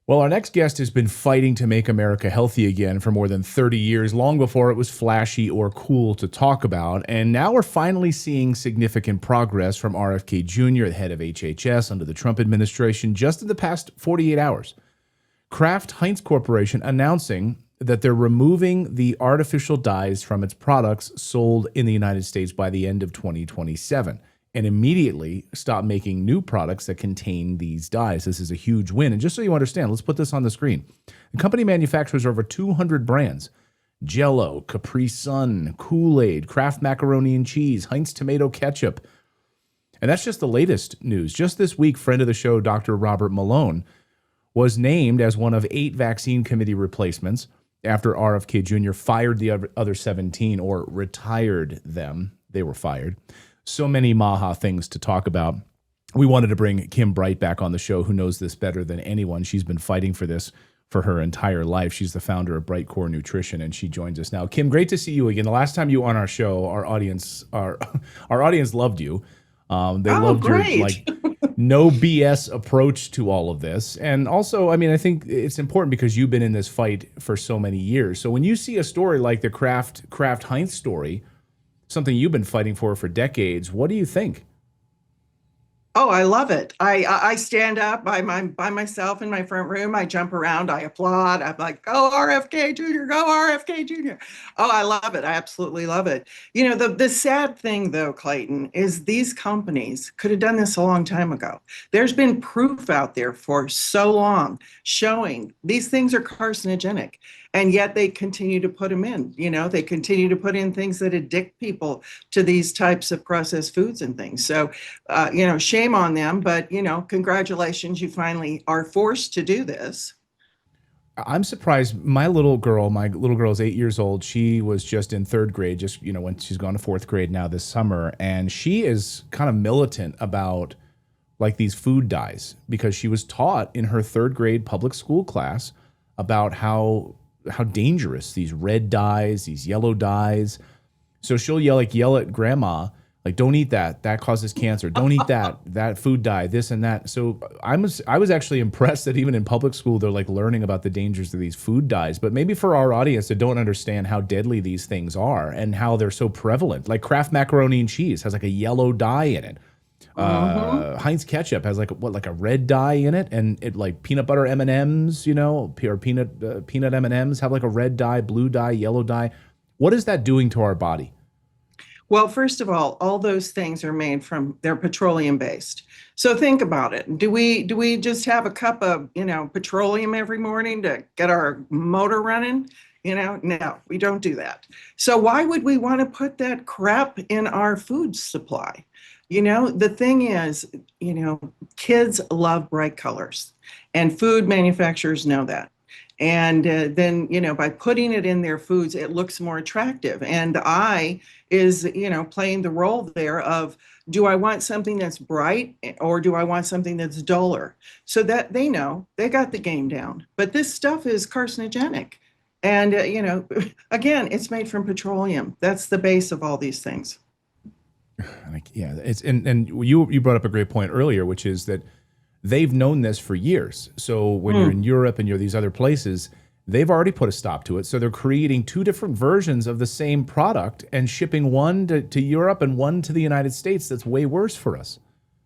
Well, our next guest has been fighting to make America healthy again for more than 30 years, long before it was flashy or cool to talk about. And now we're finally seeing significant progress from RFK Jr., the head of HHS under the Trump administration, just in the past 48 hours. Kraft Heinz Corporation announcing that they're removing the artificial dyes from its products sold in the United States by the end of 2027. And immediately stop making new products that contain these dyes. This is a huge win. And just so you understand, let's put this on the screen. The company manufactures over 200 brands: Jell-O, Capri Sun, Kool-Aid, Kraft Macaroni and Cheese, Heinz Tomato Ketchup. And that's just the latest news. Just this week, friend of the show, Dr. Robert Malone, was named as one of 8 vaccine committee replacements after RFK Jr. fired the other 17, or retired them. They were fired. So many Maha things to talk about. We wanted to bring Kim Bright back on the show, who knows this better than anyone. She's been fighting for this for her entire life. She's the founder of Brightcore Nutrition, and she joins us now. Kim, great to see you again. The last time you were on our show, our audience loved you. They loved great. your no BS approach to all of this. And also, I think it's important because you've been in this fight for so many years. So when you see a story like the Kraft Heinz story, something you've been fighting for decades, what do you think? Oh, I love it. I stand up by myself in my front room. I jump around. I applaud. I'm like, go RFK Jr., go RFK Jr. Oh, I love it. I absolutely love it. The sad thing, though, Clayton, is these companies could have done this a long time ago. There's been proof out there for so long showing these things are carcinogenic. And yet they continue to put them in. They continue to put in things that addict people to these types of processed foods and things. So, shame on them. But, congratulations, you finally are forced to do this. I'm surprised. My little girl is 8 years old. She was just in 3rd grade, when she's gone to 4th grade now this summer. And she is kind of militant about these food dyes, because she was taught in her 3rd grade public school class about how dangerous these red dyes, these yellow dyes. So she'll yell at grandma, don't eat that. That causes cancer. Don't eat that food dye, this and that. So I was actually impressed that even in public school, they're learning about the dangers of these food dyes. But maybe for our audience that don't understand how deadly these things are and how they're so prevalent, like Kraft Macaroni and Cheese has a yellow dye in it. Heinz ketchup has a red dye in it, and it peanut butter M&Ms, or peanut M&Ms have a red dye, blue dye, yellow dye. What is that doing to our body? Well, first of all those things are they're petroleum based. So think about it. Do we just have a cup of, petroleum every morning to get our motor running? No, we don't do that. So why would we want to put that crap in our food supply? The thing is, kids love bright colors, and food manufacturers know that. And then, by putting it in their foods, it looks more attractive. And the eye is, playing the role there of, do I want something that's bright, or do I want something that's duller? So that they know, they got the game down. But this stuff is carcinogenic. And, again, it's made from petroleum. That's the base of all these things. Yeah, and you brought up a great point earlier, which is that they've known this for years. So when you're in Europe and you're these other places, they've already put a stop to it. So they're creating 2 different versions of the same product and shipping one to Europe and one to the United States. That's way worse for us.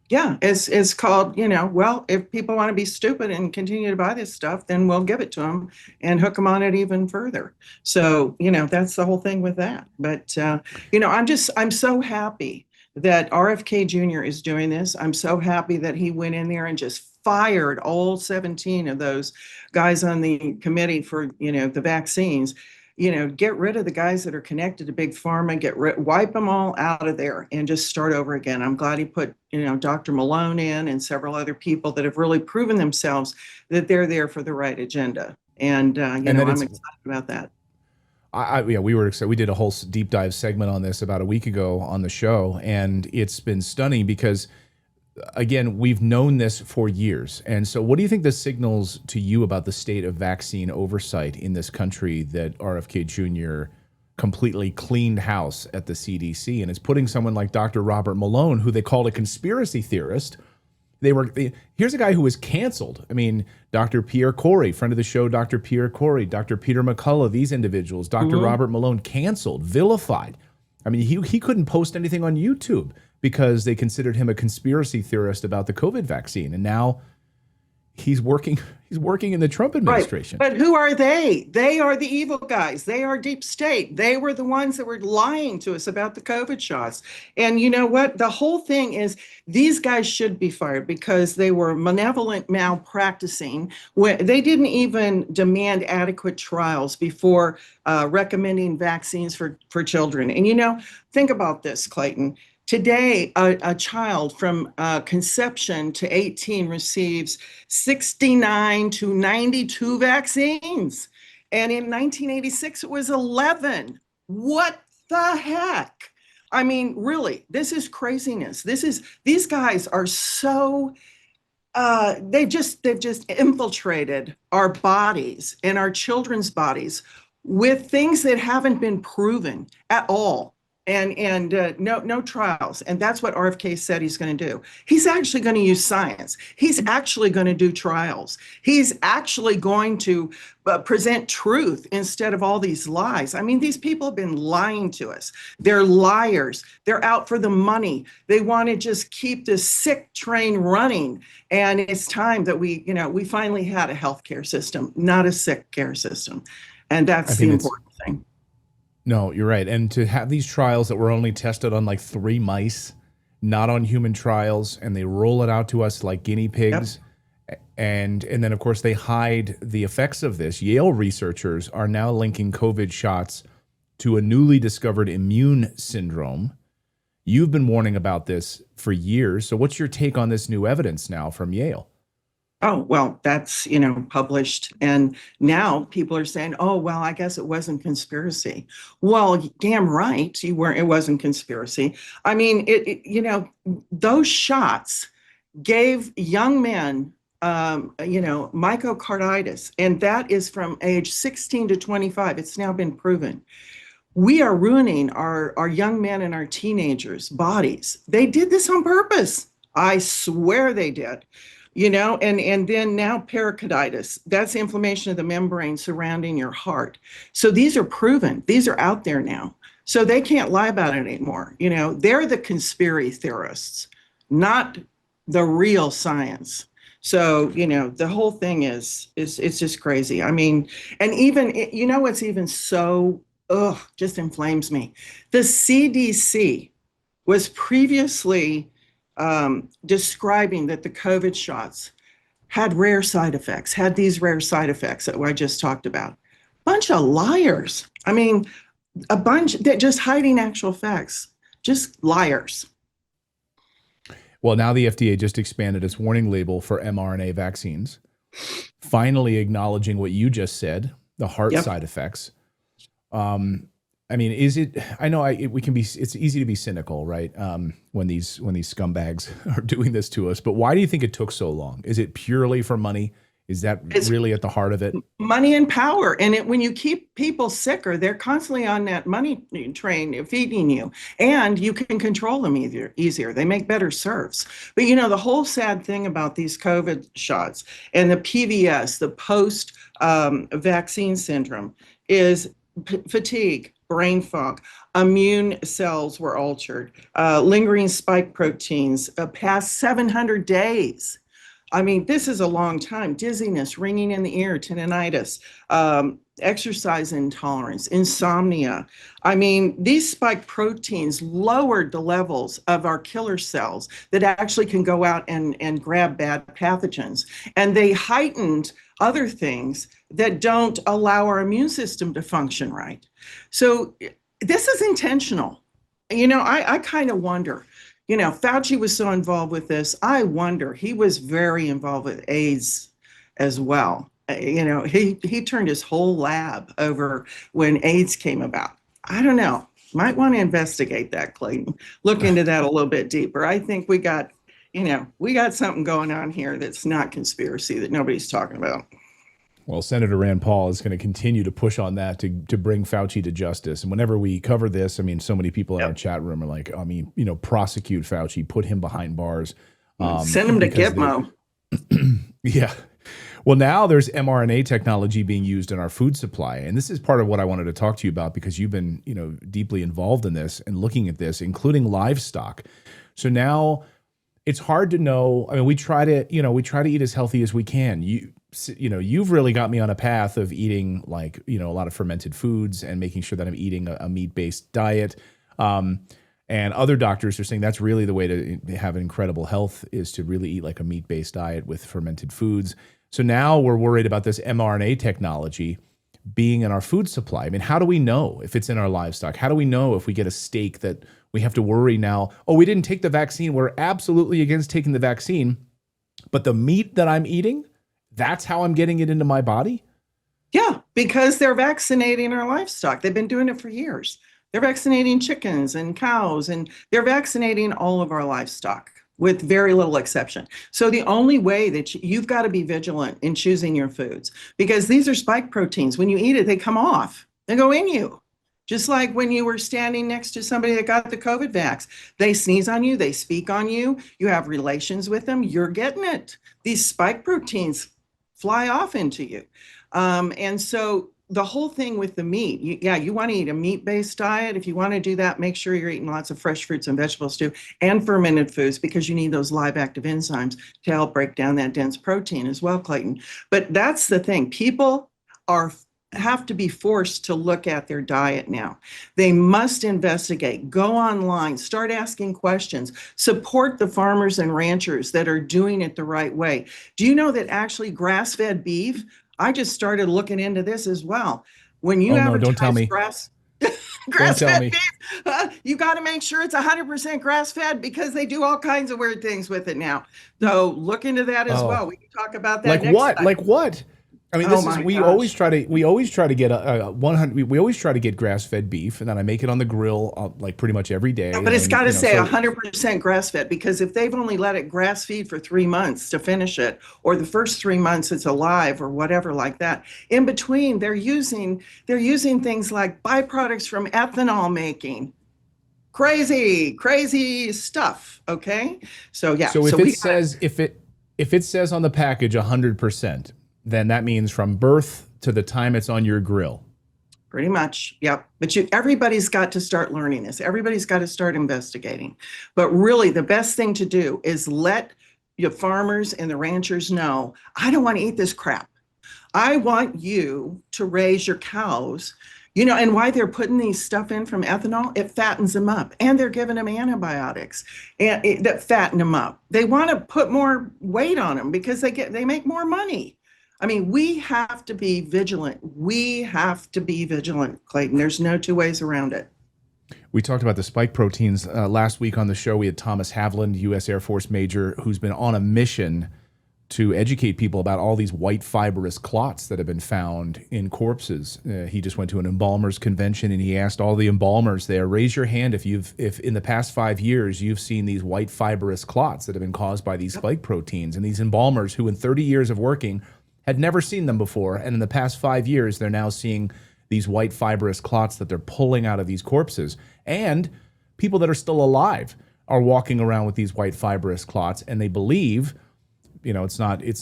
Yeah, it's called, well, if people want to be stupid and continue to buy this stuff, then we'll give it to them and hook them on it even further. So, that's the whole thing with that. But, I'm so happy that RFK Jr. is doing this. I'm so happy that he went in there and just fired all 17 of those guys on the committee for, the vaccines. Get rid of the guys that are connected to big pharma, wipe them all out of there and just start over again. I'm glad he put, Dr. Malone in and several other people that have really proven themselves that they're there for the right agenda. And, I'm excited about that. We were excited. We did a whole deep dive segment on this about a week ago on the show, and it's been stunning because, again, we've known this for years. And so what do you think this signals to you about the state of vaccine oversight in this country, that RFK Jr. completely cleaned house at the CDC and is putting someone like Dr. Robert Malone, who they called a conspiracy theorist, Here's a guy who was canceled. I mean, Dr. Pierre Corey, friend of the show, Dr. Pierre Corey, Dr. Peter McCullough, these individuals, Dr. Robert Malone, canceled, vilified. I mean, he couldn't post anything on YouTube because they considered him a conspiracy theorist about the COVID vaccine. And now he's working in the Trump administration. Right. But who are they? They are the evil guys. They are deep state. They were the ones that were lying to us about the COVID shots. And you know what? The whole thing is these guys should be fired because they were malevolent malpracticing. They didn't even demand adequate trials before recommending vaccines for children. And think about this, Clayton. Today, a child from conception to 18 receives 69 to 92 vaccines. And in 1986, it was 11. What the heck? I mean, really, this is craziness. These guys are so, they've just infiltrated our bodies and our children's bodies with things that haven't been proven at all. And no trials. And that's what RFK said he's going to do. He's actually going to use science. He's actually going to do trials. He's actually going to present truth instead of all these lies. I mean, these people have been lying to us. They're liars. They're out for the money. They want to just keep this sick train running. And it's time that we finally had a healthcare system, not a sick care system. And that's the important thing. No, you're right. And to have these trials that were only tested on like 3 mice, not on human trials, and they roll it out to us like guinea pigs. Yep. And then, of course, they hide the effects of this. Yale researchers are now linking COVID shots to a newly discovered immune syndrome. You've been warning about this for years. So what's your take on this new evidence now from Yale? Oh, well, that's, published. And now people are saying, oh, well, I guess it wasn't conspiracy. Well, damn right, it wasn't conspiracy. I mean, those shots gave young men, myocarditis, and that is from age 16 to 25. It's now been proven. We are ruining our young men and our teenagers' bodies. They did this on purpose. I swear they did. And then now pericarditis, that's inflammation of the membrane surrounding your heart. So these are proven. These are out there now. So they can't lie about it anymore. They're the conspiracy theorists, not the real science. So, the whole thing it's just crazy. I mean, and even, what's even so, just inflames me. The CDC was previously describing that the COVID shots had these rare side effects that I just talked about. Bunch of liars. I mean, a bunch that just hiding actual facts, just liars. Well, now the FDA just expanded its warning label for mRNA vaccines, finally acknowledging what you just said, the heart side effects. I mean, is it? I know it's easy to be cynical, right? When these scumbags are doing this to us. But why do you think it took so long? Is it purely for money? Is that really at the heart of it? Money and power. And when you keep people sicker, they're constantly on that money train feeding you, and you can control them easier. They make better serves. But the whole sad thing about these COVID shots and the PVS, the post vaccine syndrome, is fatigue, brain fog, immune cells were altered, lingering spike proteins past 700 days. I mean, this is a long time. Dizziness, ringing in the ear, tinnitus, exercise intolerance, insomnia. I mean, these spike proteins lowered the levels of our killer cells that actually can go out and grab bad pathogens. And they heightened other things that don't allow our immune system to function right. So this is intentional. I kind of wonder, Fauci was so involved with this. I wonder, he was very involved with AIDS as well. He turned his whole lab over when AIDS came about. I don't know. Might want to investigate that, Clayton. Look into that a little bit deeper. I think we got something going on here that's not conspiracy that nobody's talking about. Well, Senator Rand Paul is going to continue to push on that to bring Fauci to justice. And whenever we cover this, I mean, so many people in our chat room are like, prosecute Fauci, put him behind bars. Send them to because Gitmo. yeah. Well, now there's mRNA technology being used in our food supply. And this is part of what I wanted to talk to you about because you've been, deeply involved in this and looking at this, including livestock. So now it's hard to know. I mean, we try to eat as healthy as we can. You've really got me on a path of eating a lot of fermented foods and making sure that I'm eating a meat-based diet. And other doctors are saying that's really the way to have incredible health is to really eat like a meat-based diet with fermented foods. So now we're worried about this mRNA technology being in our food supply. I mean, how do we know if it's in our livestock? How do we know if we get a steak that we have to worry now, oh, we didn't take the vaccine. We're absolutely against taking the vaccine, but the meat that I'm eating, that's how I'm getting it into my body? Yeah, because they're vaccinating our livestock. They've been doing it for years. They're vaccinating chickens and cows, and they're vaccinating all of our livestock with very little exception. So the only way that you've got to be vigilant in choosing your foods, because these are spike proteins. When you eat it, they come off, they go in you. Just like when you were standing next to somebody that got the COVID vax, they sneeze on you, they speak on you, you have relations with them, you're getting it. These spike proteins fly off into you. And so the whole thing with the meat, you want to eat a meat-based diet. If you want to do that, make sure you're eating lots of fresh fruits and vegetables too, and fermented foods, because you need those live active enzymes to help break down that dense protein as well, Clayton. But that's the thing. People have to be forced to look at their diet now. They must investigate, go online, start asking questions, support the farmers and ranchers that are doing it the right way. Do you know that actually grass-fed beef, I just started looking into this as well. When you advertise don't tell me. grass-fed beef, you got to make sure it's 100% grass-fed, because they do all kinds of weird things with it now. So look into that as well. We can talk about that like next what? time. Like what? I mean, we always try to get a 100. We always try to get grass-fed beef, and then I make it on the grill like pretty much every day. But it's got to say 100% grass-fed, because if they've only let it grass-feed for 3 months to finish it, or the first 3 months it's alive or whatever like that, in between they're using things like byproducts from ethanol making. Crazy stuff. Okay, so yeah. So if it says on the package 100%. Then that means from birth to the time it's on your grill. Pretty much, yep. But everybody's got to start learning this. Everybody's got to start investigating. But really, the best thing to do is let your farmers and the ranchers know, I don't want to eat this crap. I want you to raise your cows. And why they're putting these stuff in from ethanol, it fattens them up. And they're giving them antibiotics that fatten them up. They want to put more weight on them because they make more money. I mean, we have to be vigilant. We have to be vigilant, Clayton. There's no two ways around it. We talked about the spike proteins last week on the show. We had Thomas Havland, U.S. Air Force Major, who's been on a mission to educate people about all these white fibrous clots that have been found in corpses. He just went to an embalmers convention, and he asked all the embalmers there, raise your hand if in the past 5 years you've seen these white fibrous clots that have been caused by these spike proteins. And these embalmers, who in 30 years of working had never seen them before, and in the past 5 years, they're now seeing these white fibrous clots that they're pulling out of these corpses. And people that are still alive are walking around with these white fibrous clots, and they believe, it's not, we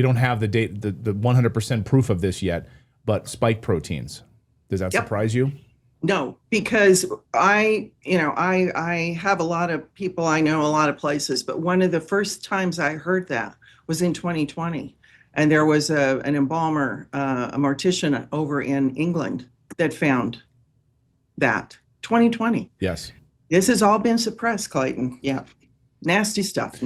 don't have the 100% proof of this yet, but spike proteins. Does that surprise you? No, because I have a lot of people I know, a lot of places, but one of the first times I heard that was in 2020. And there was an embalmer, a mortician over in England that found that. 2020. Yes. This has all been suppressed, Clayton. Yeah. Nasty stuff.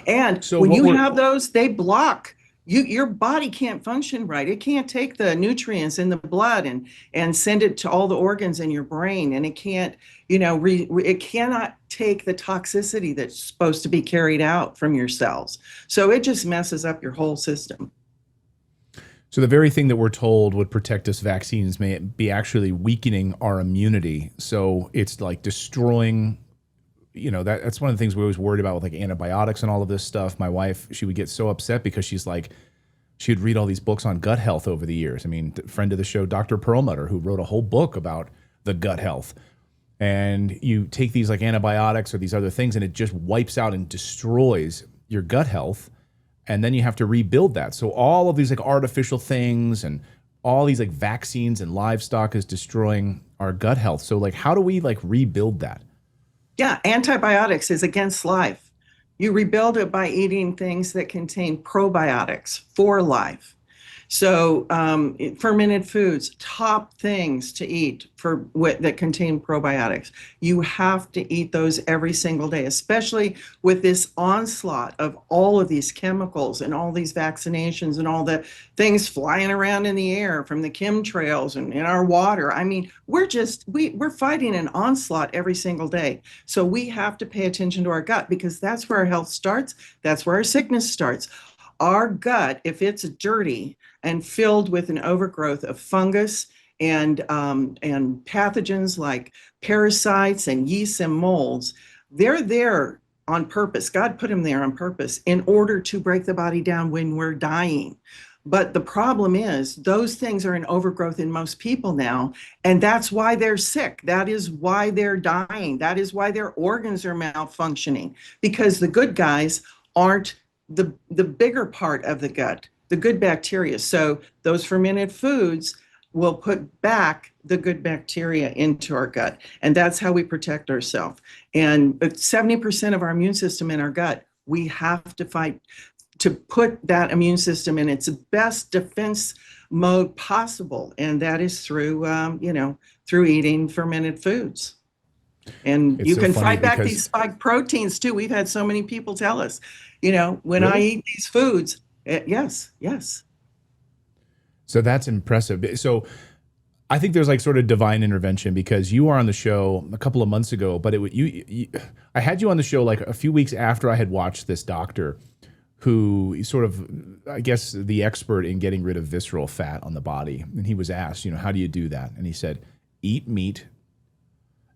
And so when you have those, they block. Your body can't function right. It can't take the nutrients in the blood and send it to all the organs in your brain. And it can't, it cannot take the toxicity that's supposed to be carried out from your cells. So it just messes up your whole system. So the very thing that we're told would protect us, vaccines, may be actually weakening our immunity. So it's like destroying, that's one of the things we always worried about with like antibiotics and all of this stuff. My wife, she would get so upset because she's like, she would read all these books on gut health over the years. I mean, friend of the show, Dr. Perlmutter, who wrote a whole book about the gut health. and you take these like antibiotics or these other things and it just wipes out and destroys your gut health, and then you have to rebuild that. So all of these like artificial things and all these like vaccines and livestock is destroying our gut health. So like how do we like rebuild that? Yeah, antibiotics is against life. You rebuild it by eating things that contain probiotics for life. So fermented foods, top things to eat that contain probiotics. You have to eat those every single day, especially with this onslaught of all of these chemicals and all these vaccinations and all the things flying around in the air from the chemtrails and in our water. I mean, we're fighting an onslaught every single day. So we have to pay attention to our gut, because that's where our health starts. That's where our sickness starts. Our gut, if it's dirty and filled with an overgrowth of fungus and pathogens like parasites and yeasts and molds, they're there on purpose. God put them there on purpose in order to break the body down when we're dying. But the problem is those things are in overgrowth in most people now, and that's why they're sick. That is why they're dying. That is why their organs are malfunctioning, because the good guys aren't the bigger part of the gut, the good bacteria. So those fermented foods will put back the good bacteria into our gut. And that's how we protect ourselves. And 70% of our immune system in our gut, we have to fight to put that immune system in its best defense mode possible. And that is through, through eating fermented foods. And It's you so can funny fight back because these spike proteins too. We've had so many people tell us, when I really? eat these foods, yes, yes. So that's impressive. So I think there's like sort of divine intervention, because you were on the show a couple of months ago, but I had you on the show like a few weeks after I had watched this doctor who sort of, I guess, the expert in getting rid of visceral fat on the body. And he was asked, how do you do that? And he said, eat meat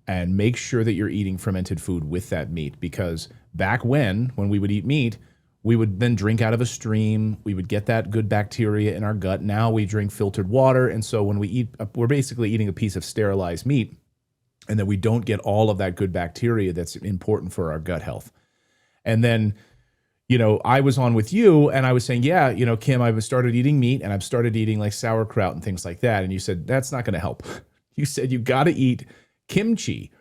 and make sure that you're eating fermented food with that meat, because back when we would eat meat, we would then drink out of a stream. We would get that good bacteria in our gut. Now we drink filtered water. And so when we eat, we're basically eating a piece of sterilized meat, and then we don't get all of that good bacteria that's important for our gut health. And then, I was on with you and I was saying, yeah, Kim, I've started eating meat and I've started eating like sauerkraut and things like that. And you said, that's not going to help. You said, you got to eat kimchi.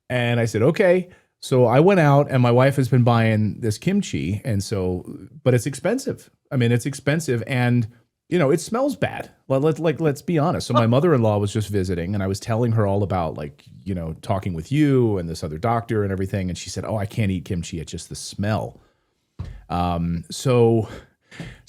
And I said, okay. So I went out and my wife has been buying this kimchi. And so, but it's expensive. I mean, it's expensive and, it smells bad. Let's be honest. So my mother-in-law was just visiting and I was telling her all about talking with you and this other doctor and everything. And she said, oh, I can't eat kimchi. It's just the smell. So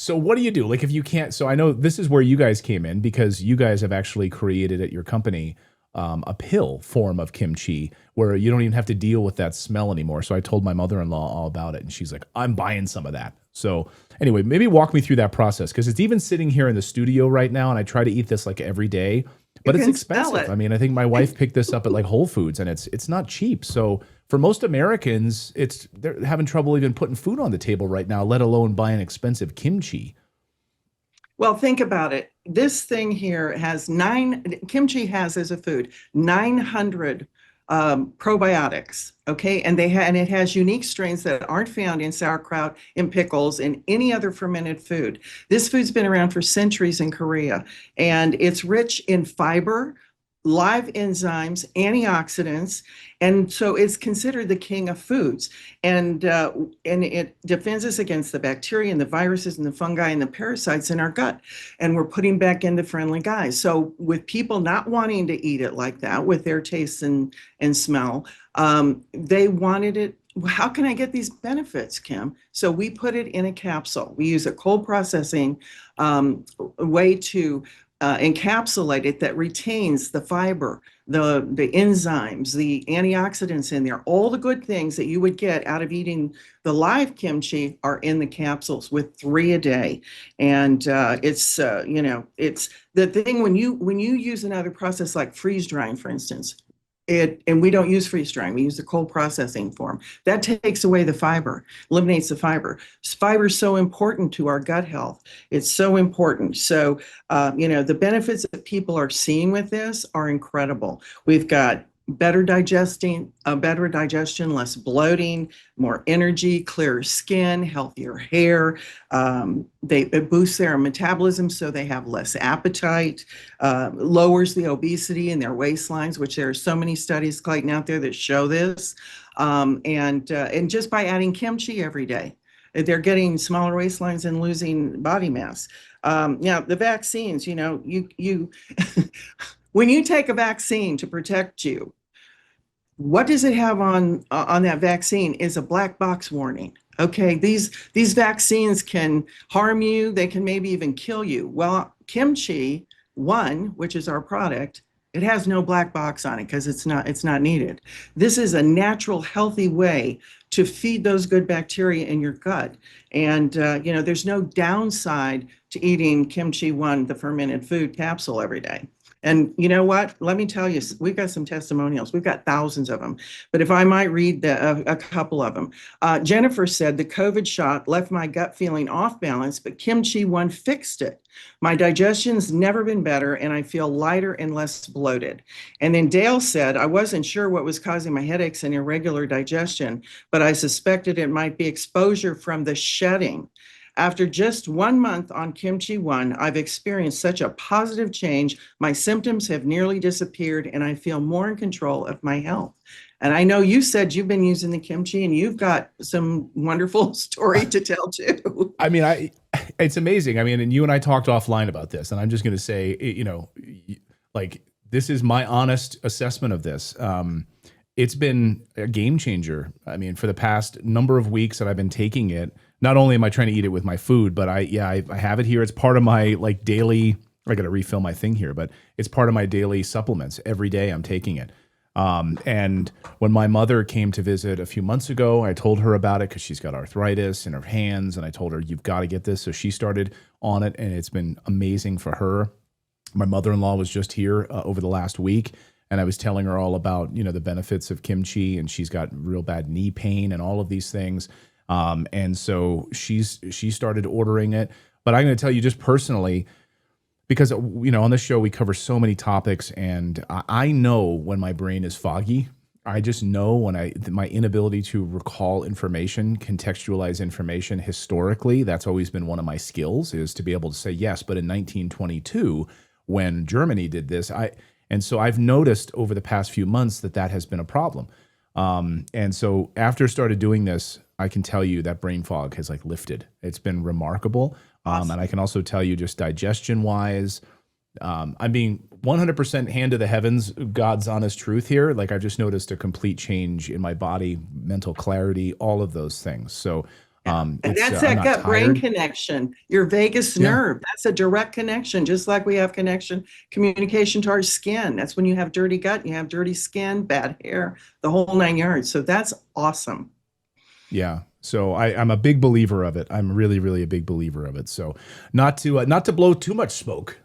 what do you do? Like if you can't, so I know this is where you guys came in, because you guys have actually created at your company a pill form of kimchi where you don't even have to deal with that smell anymore. So I told my mother-in-law all about it and she's like, I'm buying some of that. So anyway, maybe walk me through that process, because it's even sitting here in the studio right now and I try to eat this like every day, but it's expensive. I mean, I think my wife picked this up at like Whole Foods and it's not cheap. So for most Americans, they're having trouble even putting food on the table right now, let alone buying expensive kimchi. Well, think about it. This thing here kimchi has as a food, 900 probiotics, okay? And it has unique strains that aren't found in sauerkraut, in pickles, in any other fermented food. This food's been around for centuries in Korea, and it's rich in fiber, live enzymes, antioxidants, and so it's considered the king of foods. And it defends us against the bacteria and the viruses and the fungi and the parasites in our gut. And we're putting back in the friendly guys. So with people not wanting to eat it like that, with their taste and smell, they wanted it. How can I get these benefits, Kim? So we put it in a capsule. We use a cold processing way to encapsulate it that retains the fiber, the enzymes, the antioxidants in there. All the good things that you would get out of eating the live kimchi are in the capsules, with 3 a day. And it's the thing when you use another process like freeze drying, for instance. And we don't use freeze drying. We use the cold processing form. That takes away the fiber, eliminates the fiber. Fiber is so important to our gut health. It's so important. So, the benefits that people are seeing with this are incredible. We've got better digestion, less bloating, more energy, clearer skin, healthier hair. It boosts their metabolism so they have less appetite, lowers the obesity in their waistlines, which there are so many studies, Clayton, out there that show this. And just by adding kimchi every day, they're getting smaller waistlines and losing body mass. Now, the vaccines, you when you take a vaccine to protect you, what does it have on that vaccine is a black box warning. Okay, these vaccines can harm you. They can maybe even kill you. Well, Kimchi One, which is our product, it has no black box on it because it's not needed. This is a natural, healthy way to feed those good bacteria in your gut. And there's no downside to eating Kimchi One, the fermented food capsule, every day. And you know what? Let me tell you, we've got some testimonials. We've got thousands of them. But if I might read a couple of them. Jennifer said, the COVID shot left my gut feeling off balance, but Kimchi One fixed it. My digestion's never been better, and I feel lighter and less bloated. And then Dale said, I wasn't sure what was causing my headaches and irregular digestion, but I suspected it might be exposure from the shedding. After just 1 month on Kimchi One, I've experienced such a positive change. My symptoms have nearly disappeared, and I feel more in control of my health. And I know you said you've been using the kimchi, and you've got some wonderful story to tell too. I mean, it's amazing. I mean, and you and I talked offline about this, and I'm just going to say, like, this is my honest assessment of this. It's been a game changer. I mean, for the past number of weeks that I've been taking it, not only am I trying to eat it with my food, but I have it here. It's part of my daily, I got to refill my thing here, but it's part of my daily supplements. Every day I'm taking it. And when my mother came to visit a few months ago, I told her about it because she's got arthritis in her hands. And I told her, you've got to get this. So she started on it, and it's been amazing for her. My mother-in-law was just here over the last week, and I was telling her all about, the benefits of kimchi, and she's got real bad knee pain and all of these things. And so she started ordering it. But I'm going to tell you just personally, because, on this show, we cover so many topics, and I know when my brain is foggy. I just know when my inability to recall information, contextualize information historically, that's always been one of my skills, is to be able to say, yes, but in 1922, when Germany did this, and so I've noticed over the past few months that has been a problem. And so after I started doing this, I can tell you that brain fog has lifted. It's been remarkable. Awesome. And I can also tell you just digestion wise, I'm being 100% hand to the heavens, God's honest truth here. I've just noticed a complete change in my body, mental clarity, all of those things. So, and that's that gut brain connection, your vagus nerve. That's a direct connection, just like we have communication to our skin. That's when you have dirty gut, you have dirty skin, bad hair, the whole 9 yards. So that's awesome. Yeah. So I'm a big believer of it. I'm really, really a big believer of it. So not to blow too much smoke,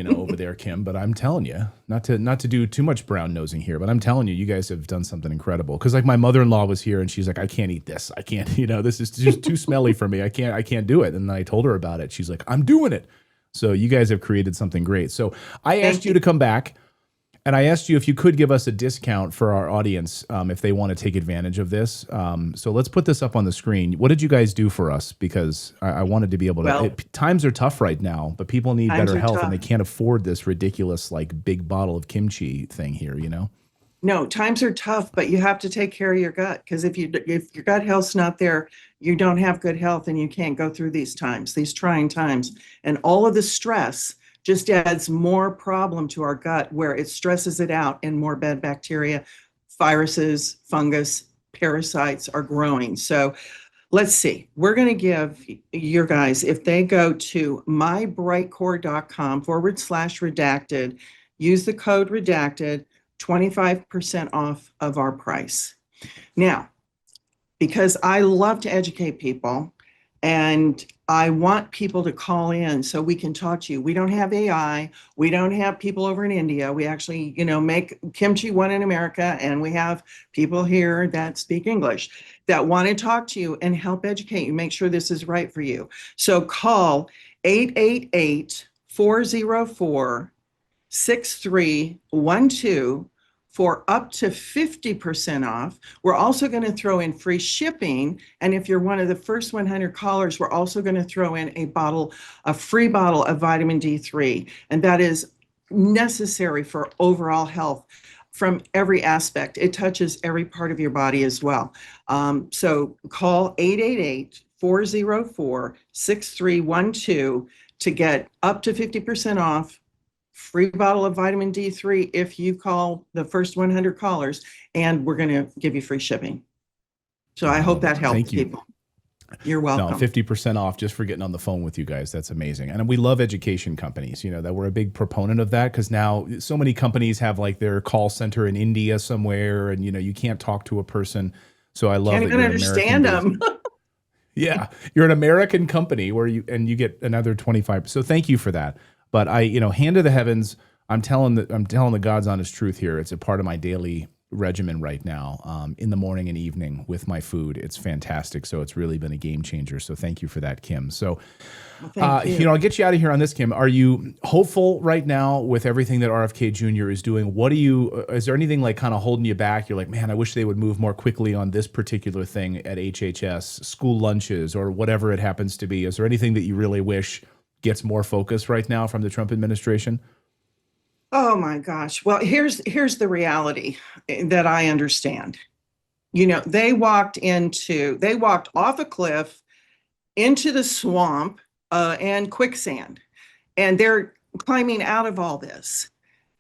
over there, Kim, but I'm telling you, not to do too much brown nosing here, but I'm telling you, you guys have done something incredible. Cause my mother-in-law was here and she's like, I can't eat this. I can't, this is just too smelly for me. I can't do it. And I told her about it. She's like, I'm doing it. So you guys have created something great. So I asked you to come back. And I asked you if you could give us a discount for our audience if they want to take advantage of this. So let's put this up on the screen. What did you guys do for us? Because I wanted to be able to. Times are tough right now, but people need better health, and they can't afford this ridiculous big bottle of kimchi thing here. No, times are tough, but you have to take care of your gut, because if your gut health's not there, you don't have good health, and you can't go through these trying times, and all of the stress just adds more problem to our gut, where it stresses it out and more bad bacteria, viruses, fungus, parasites are growing. So let's see, we're going to give your guys, if they go to mybrightcore.com/redacted, use the code redacted, 25% off of our price. Now, because I love to educate people, and I want people to call in so we can talk to you. We don't have AI. We don't have people over in India. We actually, make Kimchi One in America, and we have people here that speak English that want to talk to you and help educate you, make sure this is right for you. So call 888-404-6312 for up to 50% off. We're also going to throw in free shipping. And if you're one of the first 100 callers, we're also going to throw in a free bottle of vitamin D3. And that is necessary for overall health from every aspect. It touches every part of your body as well. So call 888-404-6312 to get up to 50% off, free bottle of vitamin D3 if you call the first 100 callers, and we're going to give you free shipping. So I hope that helps people. You're welcome. No, 50% off just for getting on the phone with you guys. That's amazing. And we love education companies, you know, that we're a big proponent of that, because now so many companies have like their call center in India somewhere, and, you know, you can't talk to a person. So I love Can't even understand them. Yeah. You're an American company where you get another 25. So thank you for that. But hand to the heavens, I'm telling the God's honest truth here. It's a part of my daily regimen right now, in the morning and evening with my food. It's fantastic. So it's really been a game changer. So thank you for that, Kim. So, I'll get you out of here on this, Kim. Are you hopeful right now with everything that RFK Jr. is doing? Is there anything like kind of holding you back? You're like, man, I wish they would move more quickly on this particular thing at HHS, school lunches, or whatever it happens to be. Is there anything that you really wish gets more focus right now from the Trump administration? Oh my gosh. Well, here's the reality that I understand. You know, they walked off a cliff into the swamp and quicksand, and they're climbing out of all this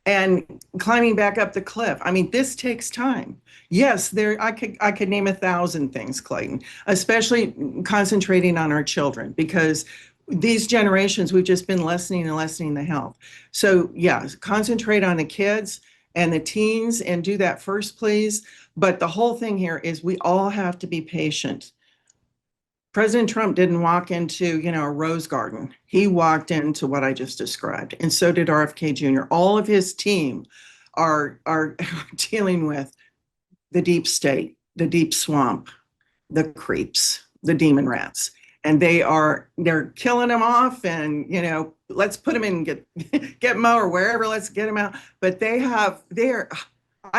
and climbing back up the cliff. I mean, this takes time. Yes, I could name 1,000 things, Clayton, especially concentrating on our children, because these generations, we've just been lessening the health. So yeah, concentrate on the kids and the teens and do that first, please. But the whole thing here is we all have to be patient. President Trump didn't walk into, a rose garden. He walked into what I just described, and so did RFK Jr. All of his team are dealing with the deep state, the deep swamp, the creeps, the demon rats. And they're killing them off, and let's put them in get Mo or wherever, let's get them out. But I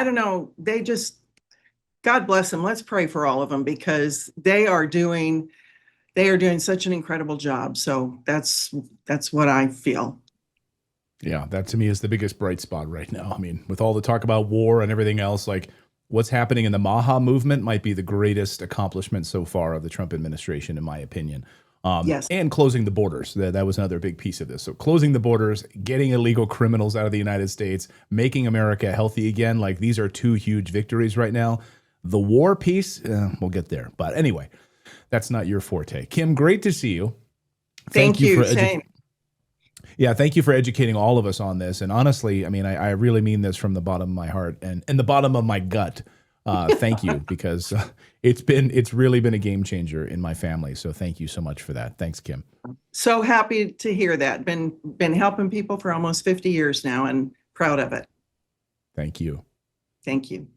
don't know, God bless them. Let's pray for all of them, because they are doing such an incredible job. So that's what I feel. Yeah, that to me is the biggest bright spot right now. I mean, with all the talk about war and everything else, like, what's happening in the Maha movement might be the greatest accomplishment so far of the Trump administration, in my opinion. Yes. And closing the borders. That was another big piece of this. So closing the borders, getting illegal criminals out of the United States, making America healthy again. Like, these are two huge victories right now. The war piece, we'll get there. But anyway, that's not your forte. Kim, great to see you. Thank you. Same. Yeah, thank you for educating all of us on this. And honestly, I mean, I really mean this from the bottom of my heart and the bottom of my gut. Thank you, because it's really been a game changer in my family. So thank you so much for that. Thanks, Kim. So happy to hear that. Been helping people for almost 50 years now, and proud of it. Thank you. Thank you.